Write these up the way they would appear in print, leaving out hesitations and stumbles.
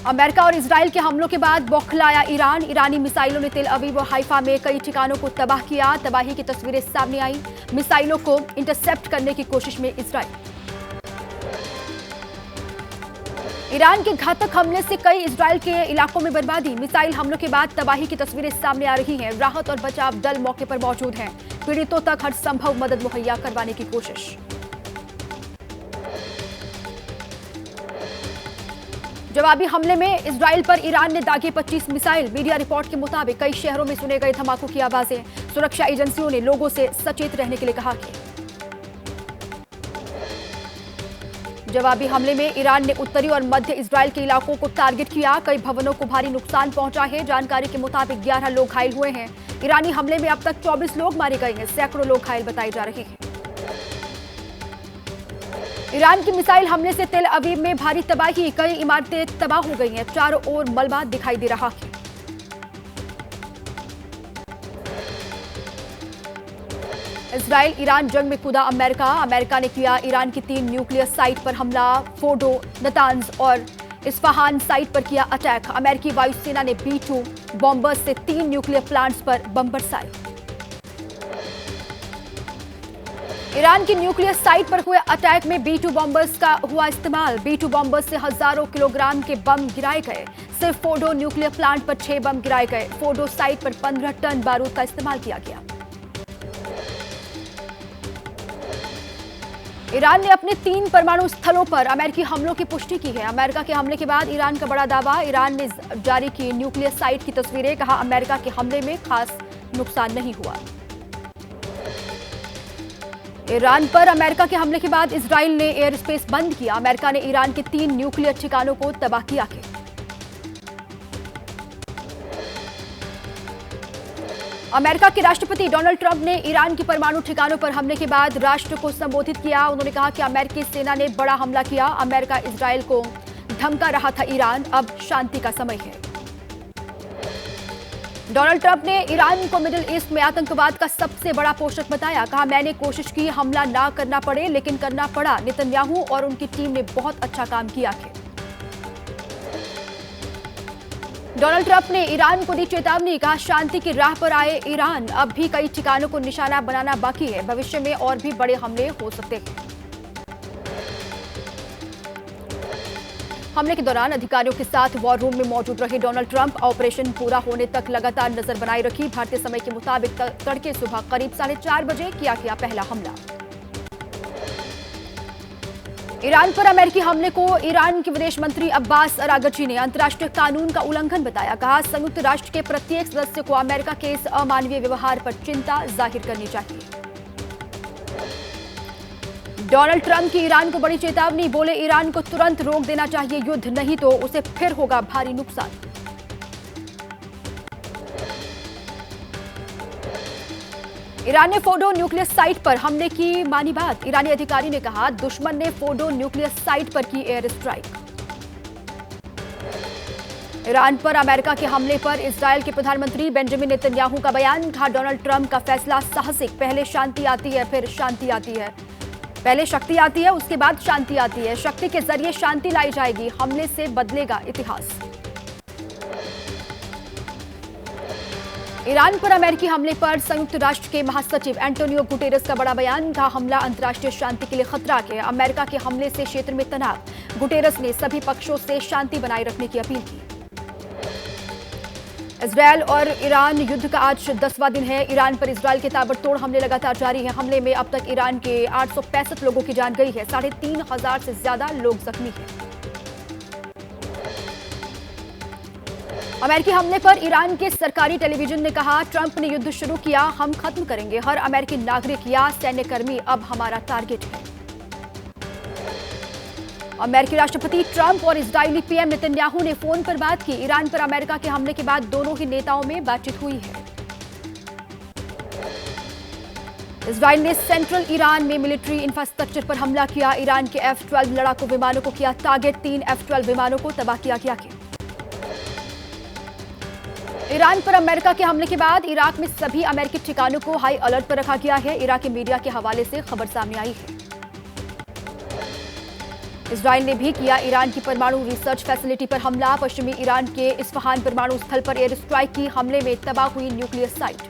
America और Israel के हमलों के बाद बौखलाया ईरान। ईरानी मिसाइलों ने तेल अवीव और हाइफा में कई ठिकानों को तबाह किया। तबाही की तस्वीरें सामने आई। मिसाइलों को इंटरसेप्ट करने की कोशिश में इजराइल। ईरान के घातक हमले से कई इजराइल के इलाकों में बर्बादी। मिसाइल हमलों के बाद तबाही की तस्वीरें सामने आ रही हैं। राहत और बचाव दल मौके पर मौजूद हैं। पीड़ितों तक हर संभव मदद मुहैया करवाने की कोशिश। जवाबी हमले में इजराइल पर ईरान ने दागे 25 मिसाइल। मीडिया रिपोर्ट के मुताबिक कई शहरों में सुने गए धमाकों की आवाजें। सुरक्षा एजेंसियों ने लोगों से सचेत रहने के लिए कहा कि जवाबी हमले में ईरान ने उत्तरी और मध्य इजराइल के इलाकों को टारगेट किया। कई भवनों को भारी नुकसान पहुंचा है। जानकारी के मुताबिक 11 लोग घायल हुए हैं। ईरानी हमले में अब तक 24 लोग मारे गए हैं। सैकड़ों लोग घायल बताए जा रहे हैं। ईरान की मिसाइल हमले से तेल अवीव में भारी तबाही। कई इमारतें तबाह हो गई हैं। चारों ओर मलबा दिखाई दे रहा है। इजराइल ईरान जंग में कूदा अमेरिका। अमेरिका ने किया ईरान की 3 न्यूक्लियर साइट पर हमला। फोर्डो, नतांज और इस्फहान साइट पर किया अटैक। अमेरिकी वायुसेना ने B-2 बॉम्बर्स से 3 न्यूक्लियर प्लांट्स पर बम बरसाए। ईरान की न्यूक्लियर साइट पर हुए अटैक में B-2 बॉम्बर्स का हुआ इस्तेमाल। B-2 बॉम्बर्स से हजारों किलोग्राम के बम गिराए गए। सिर्फ फोर्डो न्यूक्लियर प्लांट पर 6 बम गिराए गए। फोर्डो साइट पर 15 टन बारूद का इस्तेमाल किया गया। ईरान ने अपने 3 परमाणु स्थलों पर अमेरिकी हमलों की पुष्टि की है। अमेरिका के हमले के बाद ईरान का बड़ा दावा। ईरान ने जारी की न्यूक्लियर साइट की तस्वीरें। कहा, अमेरिका के हमले में खास नुकसान नहीं हुआ। ईरान पर अमेरिका के हमले के बाद इजराइल ने एयर स्पेस बंद किया। अमेरिका ने ईरान के 3 न्यूक्लियर ठिकानों को तबाह किया है। अमेरिका के राष्ट्रपति डोनाल्ड ट्रंप ने ईरान के परमाणु ठिकानों पर हमले के बाद राष्ट्र को संबोधित किया। उन्होंने कहा कि अमेरिकी सेना ने बड़ा हमला किया। अमेरिका इजराइल को धमका रहा था ईरान, अब शांति का समय है। डोनाल्ड ट्रंप ने ईरान को मिडिल ईस्ट में आतंकवाद का सबसे बड़ा पोषक बताया। कहा, मैंने कोशिश की हमला ना करना पड़े, लेकिन करना पड़ा। नेतन्याहू और उनकी टीम ने बहुत अच्छा काम किया है। डोनाल्ड ट्रंप ने ईरान को दी चेतावनी। कहा, शांति की राह पर आए ईरान, अब भी कई ठिकानों को निशाना बनाना बाकी है। भविष्य में और भी बड़े हमले हो सकते हैं। हमले के दौरान अधिकारियों के साथ वॉर रूम में मौजूद रहे डोनाल्ड ट्रंप। ऑपरेशन पूरा होने तक लगातार नजर बनाए रखी। भारतीय समय के मुताबिक तड़के सुबह करीब 4:30 बजे किया गया पहला हमला। ईरान पर अमेरिकी हमले को ईरान के विदेश मंत्री अब्बास अरागची ने अंतर्राष्ट्रीय कानून का उल्लंघन बताया। कहा, संयुक्त राष्ट्र के प्रत्येक सदस्य को अमेरिका के इस अमानवीय व्यवहार पर चिंता जाहिर करनी चाहिए। डोनाल्ड ट्रंप की ईरान को बड़ी चेतावनी। बोले, ईरान को तुरंत रोक देना चाहिए युद्ध, नहीं तो उसे फिर होगा भारी नुकसान। ईरान ने फोर्डो न्यूक्लियर साइट पर हमले की मानी बात। ईरानी अधिकारी ने कहा, दुश्मन ने फोर्डो न्यूक्लियर साइट पर की एयर स्ट्राइक। ईरान पर अमेरिका के हमले पर इजराइल के प्रधानमंत्री बेंजामिन नेतन्याहू का बयान। कहा, डोनाल्ड ट्रंप का फैसला साहसिक। पहले शांति आती है, फिर शांति आती है। पहले शक्ति आती है, उसके बाद शांति आती है। शक्ति के जरिए शांति लाई जाएगी। हमले से बदलेगा इतिहास। ईरान पर अमेरिकी हमले पर संयुक्त राष्ट्र के महासचिव एंटोनियो गुटेरेस का बड़ा बयान। कहा, हमला अंतर्राष्ट्रीय शांति के लिए खतरा है। अमेरिका के हमले से क्षेत्र में तनाव। गुटेरेस ने सभी पक्षों से शांति बनाए रखने की अपील की। इजरायल और ईरान युद्ध का आज 10वां दिन है। ईरान पर इजरायल के ताबड़तोड़ हमले लगातार जारी हैं। हमले में अब तक ईरान के 865 लोगों की जान गई है। 3,500 से ज्यादा लोग जख्मी हैं। अमेरिकी हमले पर ईरान के सरकारी टेलीविजन ने कहा, ट्रंप ने युद्ध शुरू किया, हम खत्म करेंगे। हर अमेरिकी नागरिक या सैन्यकर्मी अब हमारा टारगेट है। अमेरिकी राष्ट्रपति ट्रंप और इजरायली पीएम नेतन्याहू ने फोन पर बात की। ईरान पर अमेरिका के हमले के बाद दोनों ही नेताओं में बातचीत हुई है। इजरायल ने सेंट्रल ईरान में मिलिट्री इंफ्रास्ट्रक्चर पर हमला किया। ईरान के F-12 लड़ाकू विमानों को किया टारगेट। 3 F-12 विमानों को तबाह किया गया है। ईरान पर अमेरिका के हमले के बाद इराक में सभी अमेरिकी ठिकानों को हाई अलर्ट पर रखा गया है। इराकी मीडिया के हवाले से खबर सामने आई है। इजराइल ने भी किया ईरान की परमाणु रिसर्च फैसिलिटी पर हमला। पश्चिमी ईरान के इस्फहान परमाणु स्थल पर एयर स्ट्राइक की, हमले में तबाह हुई न्यूक्लियर साइट।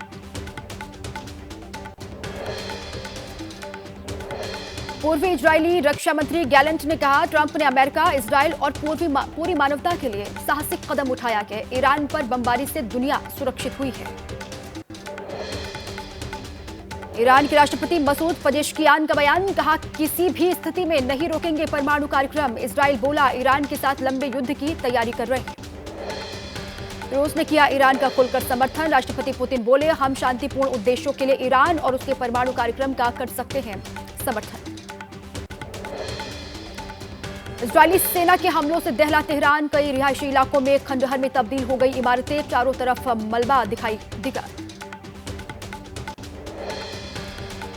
पूर्वी इजरायली रक्षा मंत्री गैलेंट ने कहा, ट्रंप ने अमेरिका, इजराइल और पूरी मानवता के लिए साहसिक कदम उठाया है। ईरान पर बमबारी से दुनिया सुरक्षित हुई है। ईरान के राष्ट्रपति मसूद पजेश्कियान का बयान, कहा किसी भी स्थिति में नहीं रोकेंगे परमाणु कार्यक्रम। इजराइल बोला ईरान के साथ लंबे युद्ध की तैयारी कर रहे हैं। रूस ने किया ईरान का खुलकर समर्थन। राष्ट्रपति पुतिन बोले, हम शांतिपूर्ण उद्देश्यों के लिए ईरान और उसके परमाणु कार्यक्रम का कर सकते हैं समर्थन। इजरायली सेना के हमलों से दहला तेहरान, कई रिहायशी इलाकों में खंडहर में तब्दील हो गई इमारतें, चारों तरफ मलबा दिखाई दिखा।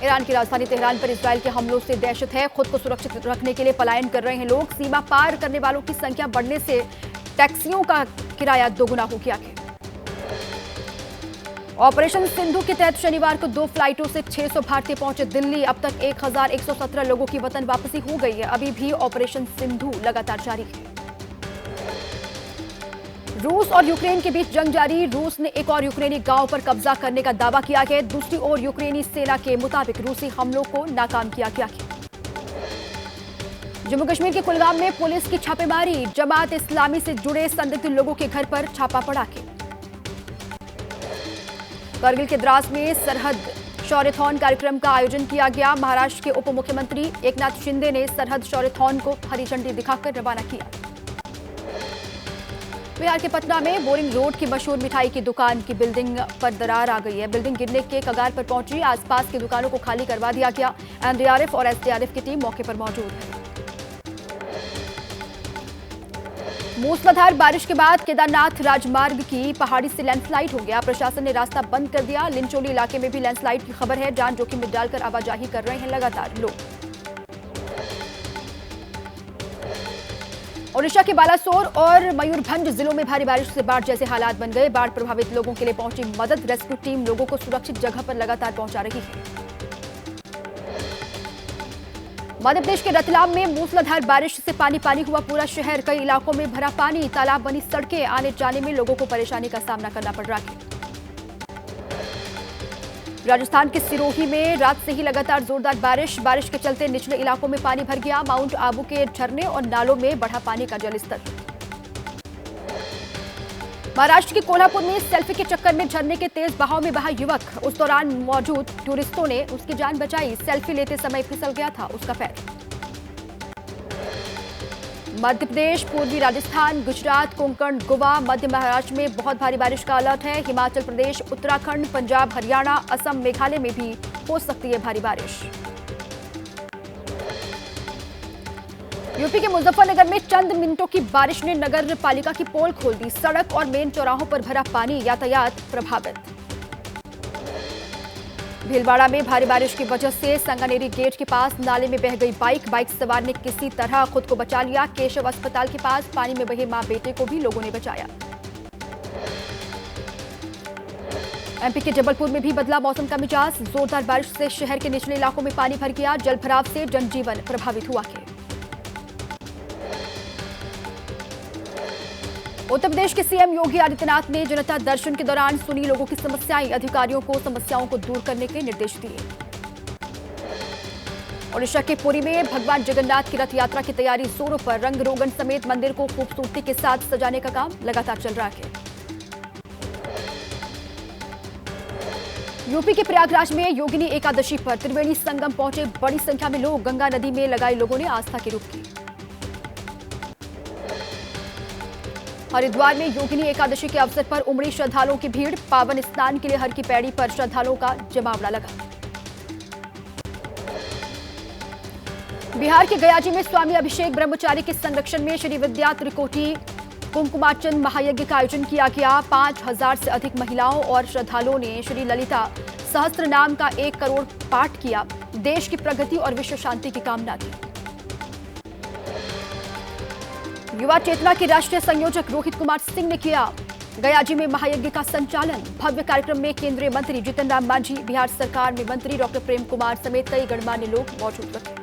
ईरान की राजधानी तेहरान पर इजरायल के हमलों से दहशत है। खुद को सुरक्षित रखने के लिए पलायन कर रहे हैं लोग। सीमा पार करने वालों की संख्या बढ़ने से टैक्सियों का किराया दोगुना हो गया है। ऑपरेशन सिंधु के तहत शनिवार को 2 फ्लाइटों से 600 भारतीय पहुंचे दिल्ली। अब तक 1117 लोगों की वतन वापसी हो गई है। अभी भी ऑपरेशन सिंधु लगातार जारी है। रूस और यूक्रेन के बीच जंग जारी। रूस ने एक और यूक्रेनी गांव पर कब्जा करने का दावा किया है। दूसरी ओर यूक्रेनी सेना के मुताबिक रूसी हमलों को नाकाम किया गया है। जम्मू कश्मीर के कुलगाम में पुलिस की छापेमारी, जमात इस्लामी से जुड़े संदिग्ध लोगों के घर पर छापा पड़ा है। करगिल के द्रास में सरहद शौर्यथॉन कार्यक्रम का आयोजन किया गया। महाराष्ट्र के उप मुख्यमंत्री एकनाथ शिंदे ने सरहद शौर्यथॉन को हरी झंडी दिखाकर रवाना किया। बिहार के पटना में बोरिंग रोड की मशहूर मिठाई की दुकान की बिल्डिंग पर दरार आ गई है। बिल्डिंग गिरने के कगार पर पहुंची। आसपास की दुकानों को खाली करवा दिया गया। एनडीआरएफ और एसडीआरएफ की टीम मौके पर मौजूद है। मूसलाधार बारिश के बाद केदारनाथ राजमार्ग की पहाड़ी से लैंडस्लाइड हो गया। प्रशासन ने रास्ता बंद कर दिया। लिंचोली इलाके में भी लैंडस्लाइड की खबर है। जान जोखिम में डालकर आवाजाही कर रहे हैं लगातार लोग। ओडिशा के बालासोर और मयूरभंज जिलों में भारी बारिश से बाढ़ जैसे हालात बन गए। बाढ़ प्रभावित लोगों के लिए पहुंची मदद। रेस्क्यू टीम लोगों को सुरक्षित जगह पर लगातार पहुंचा रही है। मध्य प्रदेश के रतलाम में मूसलाधार बारिश से पानी पानी हुआ पूरा शहर। कई इलाकों में भरा पानी, तालाब बनी सड़कें। आने जाने में लोगों को परेशानी का सामना करना पड़ रहा है। राजस्थान के सिरोही में रात से ही लगातार जोरदार बारिश के चलते निचले इलाकों में पानी भर गया। माउंट आबू के झरने और नालों में बढ़ा पानी का जलस्तर। महाराष्ट्र के कोल्हापुर में सेल्फी के चक्कर में झरने के तेज बहाव में बहा युवक। उस दौरान मौजूद टूरिस्टों ने उसकी जान बचाई। सेल्फी लेते समय फिसल गया था उसका पैर। मध्य प्रदेश, पूर्वी राजस्थान, गुजरात, कोंकण, गोवा, मध्य महाराष्ट्र में बहुत भारी बारिश का अलर्ट है। हिमाचल प्रदेश, उत्तराखंड, पंजाब, हरियाणा, असम, मेघालय में भी हो सकती है भारी बारिश। यूपी के मुजफ्फरनगर में चंद मिनटों की बारिश ने नगर पालिका की पोल खोल दी। सड़क और मेन चौराहों पर भरा पानी, यातायात प्रभावित। भीलवाड़ा में भारी बारिश की वजह से संगानेरी गेट के पास नाले में बह गई बाइक सवार ने किसी तरह खुद को बचा लिया। केशव अस्पताल के पास पानी में बहे मां बेटे को भी लोगों ने बचाया। एमपी के जबलपुर में भी बदला मौसम का मिजाज। जोरदार बारिश से शहर के निचले इलाकों में पानी भर गया। जलभराव से जनजीवन प्रभावित हुआ है। उत्तर प्रदेश के सीएम योगी आदित्यनाथ ने जनता दर्शन के दौरान सुनी लोगों की समस्याएं। अधिकारियों को समस्याओं को दूर करने के निर्देश दिए। ओडिशा के पुरी में भगवान जगन्नाथ की रथ यात्रा की तैयारी जोरों पर। रंग रोगन समेत मंदिर को खूबसूरती के साथ सजाने का काम लगातार चल रहा है। यूपी के प्रयागराज में योगिनी एकादशी पर त्रिवेणी संगम पहुंचे बड़ी संख्या में लोग। गंगा नदी में लगाई लोगों ने आस्था की डुबकी। हरिद्वार में योगिनी एकादशी के अवसर पर उमड़ी श्रद्धालुओं की भीड़। पावन स्नान के लिए हर की पैड़ी पर श्रद्धालुओं का जमावड़ा लगा। बिहार के गयाजी में स्वामी अभिषेक ब्रह्मचारी के संरक्षण में श्री विद्या त्रिकोटी कुंकुमार्चन महायज्ञ का आयोजन किया गया। 5000 से अधिक महिलाओं और श्रद्धालुओं ने श्री ललिता सहस्त्र नाम का 1 करोड़ पाठ किया। देश की प्रगति और विश्व शांति की कामना की। युवा चेतना के राष्ट्रीय संयोजक रोहित कुमार सिंह ने किया गयाजी में महायज्ञ का संचालन। भव्य कार्यक्रम में केंद्रीय मंत्री जीतन राम मांझी, बिहार सरकार में मंत्री डॉक्टर प्रेम कुमार समेत कई गणमान्य लोग मौजूद रहे।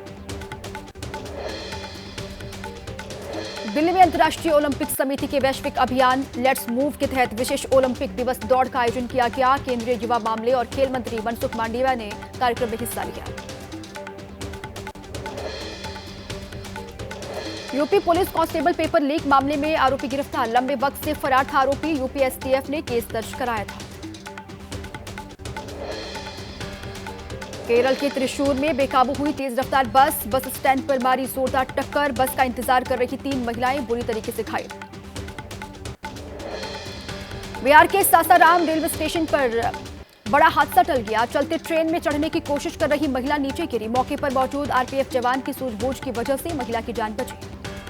दिल्ली में अंतर्राष्ट्रीय ओलंपिक समिति के वैश्विक अभियान लेट्स मूव के तहत विशेष ओलंपिक दिवस दौड़ का आयोजन किया गया। केंद्रीय युवा मामले और खेल मंत्री मनसुख मांडविया ने कार्यक्रम में हिस्सा लिया। UP police constable paper leak मामले में आरोपी गिरफ्तार। लंबे वक्त से फरार था आरोपी। यूपी एसटीएफ ने केस दर्ज कराया था। केरल के त्रिशूर में बेकाबू हुई तेज रफ्तार बस स्टैंड पर मारी जोरदार टक्कर। बस का इंतजार कर रही 3 महिलाएं बुरी तरीके से घायल। बिहार के सासाराम रेलवे स्टेशन पर बड़ा हादसा टल गया। चलते ट्रेन में चढ़ने की कोशिश कर रही महिला नीचे गिरी। मौके पर मौजूद आरपीएफ जवान की सूझबूझ की वजह से महिला की जान बची।